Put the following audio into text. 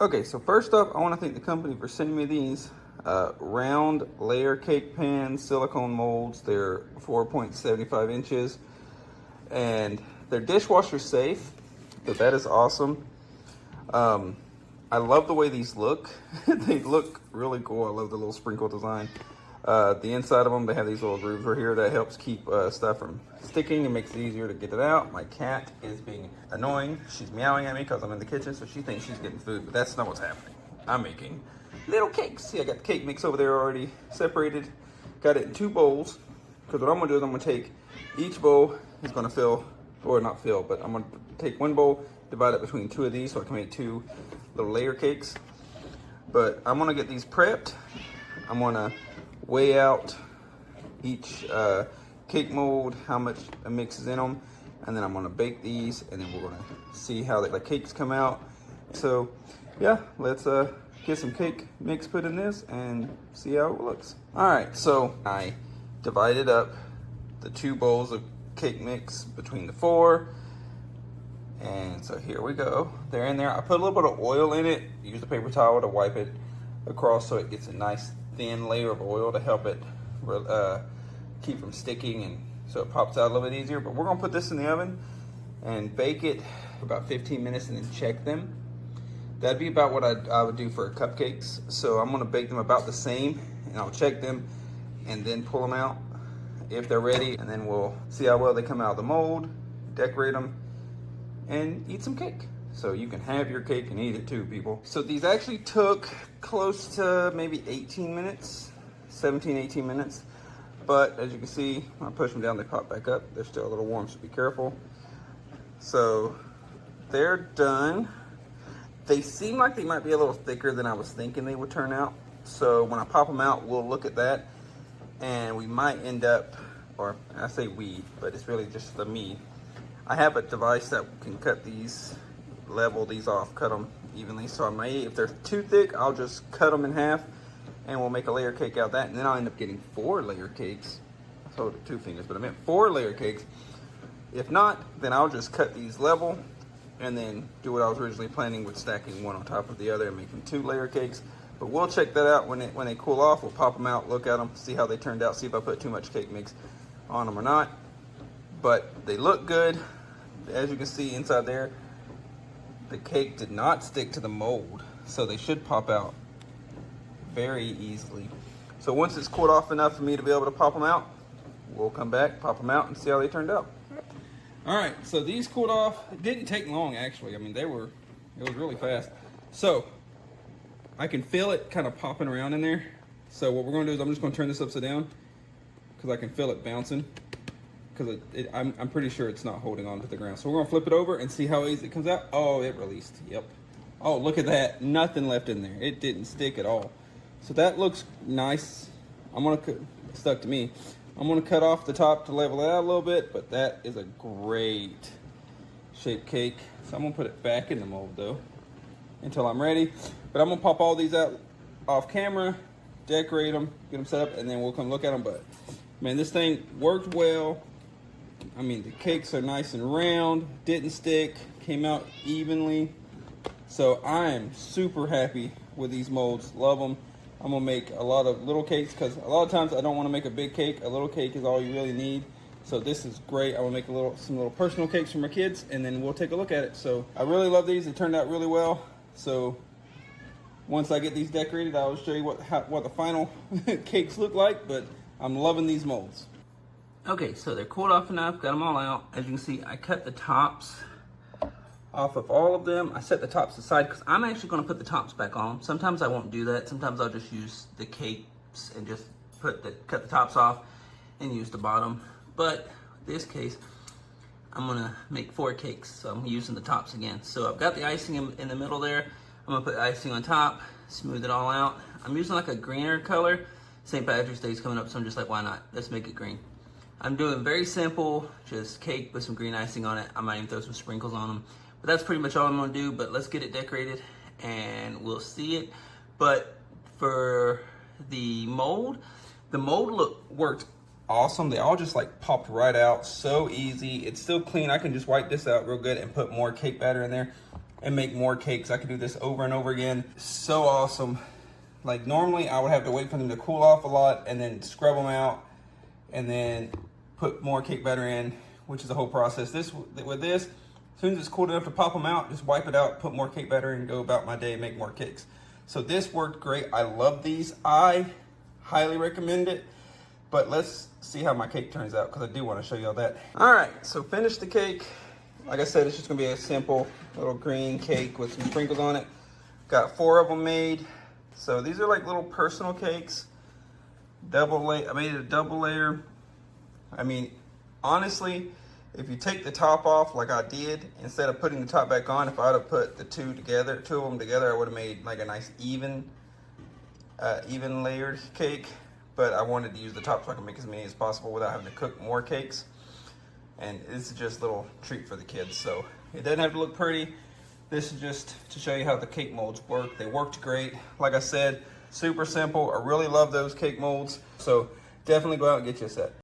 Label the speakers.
Speaker 1: Okay, so first up, I want to thank the company for sending me these round layer cake pans, silicone molds. They're 4.75 inches and they're dishwasher safe, so that is awesome. I love the way these look. They look really cool. I love the little sprinkle design. The inside of them, they have these little grooves right here that helps keep stuff from sticking and makes it easier to get it out. My cat is being annoying. She's meowing at me because I'm in the kitchen, so she thinks she's getting food, but that's not what's happening. I'm making little cakes. See, I got the cake mix over there already separated. Got it in 2 bowls, because what I'm gonna do is I'm gonna take each bowl is gonna fill, or not fill, but I'm gonna take 1 bowl, divide it between 2 of these so I can make 2 little layer cakes. But I'm gonna get these prepped. I'm gonna weigh out each cake mold, how much a mix is in them, and then I'm gonna bake these, and then we're gonna see how the cakes come out. So yeah, let's get some cake mix put in this and see how it looks. All right, so I divided up the 2 bowls of cake mix between the 4. And so here we go. They're in there. I put a little bit of oil in it. Use a paper towel to wipe it across so it gets a nice thin layer of oil to help it keep from sticking, and so it pops out a little bit easier. But we're gonna put this in the oven and bake it for about 15 minutes and then check them. That'd be about what I would do for cupcakes. So I'm gonna bake them about the same, and I'll check them and then pull them out if they're ready, and then we'll see how well they come out of the mold, decorate them, and eat some cake. So you can have your cake and eat it too, people. So these actually took close to maybe 18 minutes, 17, 18 minutes. But as you can see, when I push them down, they pop back up. They're still a little warm, so be careful. So they're done. They seem like they might be a little thicker than I was thinking they would turn out. So when I pop them out, we'll look at that. And we might end up, or I say we, but it's really just the me. I have a device that can cut these, level these off, cut them evenly. So I may, if they're too thick, I'll just cut them in half and we'll make a layer cake out of that. And then I'll end up getting 4 layer cakes. I told it 2 fingers, but I meant 4 layer cakes. If not, then I'll just cut these level and then do what I was originally planning with stacking one on top of the other and making 2 layer cakes. But we'll check that out when they cool off. We'll pop them out, look at them, see how they turned out, see if I put too much cake mix on them or not. But they look good. As you can see inside there, the cake did not stick to the mold, so they should pop out very easily. So once it's cooled off enough for me to be able to pop them out, we'll come back, pop them out, and see how they turned out. All right, so these cooled off. It didn't take long, actually. I mean, it was really fast. So I can feel it kind of popping around in there. So what we're gonna do is I'm just gonna turn this upside down because I can feel it bouncing. Because I'm pretty sure it's not holding on to the ground. So we're gonna flip it over and see how easy it comes out. Oh, it released, yep. Oh, look at that, nothing left in there. It didn't stick at all. So that looks nice. I'm gonna cut, stuck to me. I'm gonna cut off the top to level it out a little bit, but that is a great shaped cake. So I'm gonna put it back in the mold though, until I'm ready. But I'm gonna pop all these out off camera, decorate them, get them set up, and then we'll come look at them. But man, this thing worked well. I mean, the cakes are nice and round, didn't stick, came out evenly. So I am super happy with these molds, love them. I'm gonna make a lot of little cakes because a lot of times I don't wanna make a big cake. A little cake is all you really need. So this is great. I'm gonna make some little personal cakes for my kids, and then we'll take a look at it. So I really love these, they turned out really well. So once I get these decorated, I'll show you what the final cakes look like, but I'm loving these molds. Okay, so they're cooled off enough, got them all out. As you can see, I cut the tops off of all of them. I set the tops aside because I'm actually gonna put the tops back on. Sometimes I won't do that. Sometimes I'll just use the cakes and just cut the tops off and use the bottom. But in this case, I'm gonna make 4 cakes, so I'm using the tops again. So I've got the icing in the middle there. I'm gonna put icing on top, smooth it all out. I'm using like a greener color. St. Patrick's Day is coming up, so I'm just like, why not? Let's make it green. I'm doing very simple, just cake with some green icing on it. I might even throw some sprinkles on them. But that's pretty much all I'm gonna do, but let's get it decorated and we'll see it. But for the mold worked awesome. They all just like popped right out, so easy. It's still clean. I can just wipe this out real good and put more cake batter in there. and make more cakes. I could do this over and over again. So awesome. Like normally I would have to wait for them to cool off a lot and then scrub them out and then put more cake batter in, which is the whole process. With this, as soon as it's cool enough to pop them out, just wipe it out, put more cake batter in, go about my day, make more cakes. So this worked great. I love these. I highly recommend it. But let's see how my cake turns out, because I do want to show y'all that. All right, so finished the cake. Like I said, it's just gonna be a simple little green cake with some sprinkles on it. Got 4 of them made. So these are like little personal cakes. I made it a double layer. I mean, honestly, if you take the top off like I did, instead of putting the top back on, if I would have put the two of them together, I would have made like a nice even layered cake. But I wanted to use the top so I can make as many as possible without having to cook more cakes. And this is just a little treat for the kids. So it doesn't have to look pretty. This is just to show you how the cake molds work. They worked great. Like I said, super simple. I really love those cake molds. So definitely go out and get you a set.